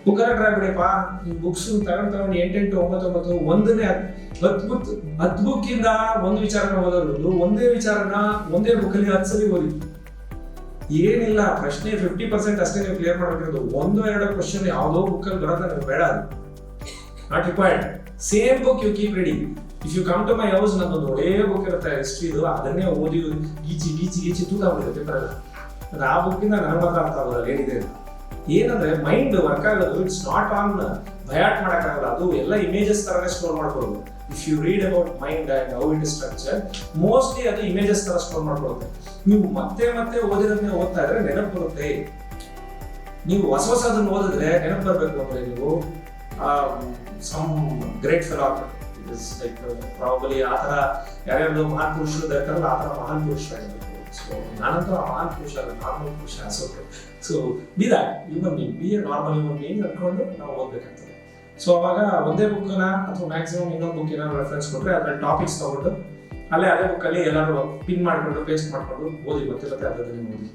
ಬುಕ್ಕೆಲ್ಲ try ಬಿಡಿಯಪ್ಪ, ಈ books ತಗೊಂಡು 8 9 ಒಂದನೇ 10 ಬುಕ್ಕಿಂದ ಒಂದು ವಿಚಾರನ ಓದೋದು, ಒಂದೇ ವಿಚಾರನ ಒಂದೇ ಬುಕ್ಕಲ್ಲಿ 10 ಸಲ ಓದಿ. ಏನಿಲ್ಲ, ಪ್ರಶ್ನೆ 50% ಅಷ್ಟೇ ನೀವು ಕ್ಲಿಯರ್ ಮಾಡಬೇಕಿರೋದು. 1-2 ಕ್ವಶನ್ ಯಾವುದೋ ಬುಕ್ಕಲ್ಲಿ ಬರೋದ ನನಗೆ ಬೇಡ, ಅದು not required. Same book you keep reading. If you come to my house, ನನ್ನೊಂದು ಒಳ್ಳೆ ಬುಕ್ ಇರುತ್ತೆ ಹಿಸ್ಟ್ರಿದು, ಅದನ್ನೇ ಓದಿ ಗೀಚಿ ತೂತಾಗ್ಬಿಡುತ್ತೆ ಪೇಪರ್ ಎಲ್ಲ. ಅದು ಆ ಬುಕ್ಕಿಂದ ನನಗೆ ಮಾತ್ರ ಅರ್ಥ ಆಗೋಲ್ಲ ಏನಿದೆ ಅಂತ. ಏನಂದ್ರೆ ಮೈಂಡ್ ವರ್ಕ್ ಆಗೋದು ಇಟ್ಸ್ ನಾಟ್ ಆನ್ ಬಯಾಟ್ ಮಾಡೋಕ್ಕಾಗಲ್ಲ, ಅದು ಎಲ್ಲ ಇಮೇಜಸ್ ತರನೇ ಸ್ಟೋರ್ ಮಾಡ್ಕೊಳ್ಳೋದು. If you read about mind and how it is structure, mostly ಅದು ಇಮೇಜಸ್ ತರ ಸ್ಟೋರ್ ಮಾಡ್ಕೊಳ್ಳುತ್ತೆ. ನೀವು ಮತ್ತೆ ಓದಿರೋದನ್ನೇ ಓದ್ತಾ ಇದ್ರೆ ನೆನಪು ಬರುತ್ತೆ. ನೀವು ಹೊಸದನ್ನು ಓದಿದ್ರೆ ನೆನಪು ಬರಬೇಕು ಅಂದ್ರೆ ನೀವು some great fellow it is like probably ಆ ಥರ ಯಾರ್ಯಾರು ಮಹಾನ್ ಪುರುಷರು ಇರ್ತಾರಲ್ಲ ಆ ಥರ ಮಹಾನ್ ಪುರುಷರಾಗಿರ್ಬೇಕು. ಸೊ ನಾನಂತೂ ಆ ಮಹಾನ್ ಪುರುಷ ಅಲ್ಲ, ನಾರ್ಮಲ್ ಪುರುಷ. So B that human being, B A normal human being ಅನ್ಕೊಂಡು ನಾವು ಓದ್ಬೇಕಾಗ್ತದೆ. ಸೊ ಅವಾಗ ಒಂದೇ ಬುಕ್ನ ಅಥವಾ ಮ್ಯಾಕ್ಸಿಮಮ್ ಇನ್ನೊಂದು ಬುಕ್ ಏನಾದ್ರು ರೆಫರೆನ್ಸ್ ಕೊಟ್ಟರೆ ಅದ್ರಲ್ಲಿ ಟಾಪಿಕ್ಸ್ ತಗೊಂಡು ಅದೇ ಬುಕ್ಕಲ್ಲಿ ಎಲ್ಲರೂ ಪಿನ್ ಮಾಡಿಕೊಂಡು ಪೇಸ್ಟ್ ಮಾಡಿಕೊಂಡು ಓದಿ, ಗೊತ್ತಿರುತ್ತೆ ಅದನ್ನು ಓದಿ.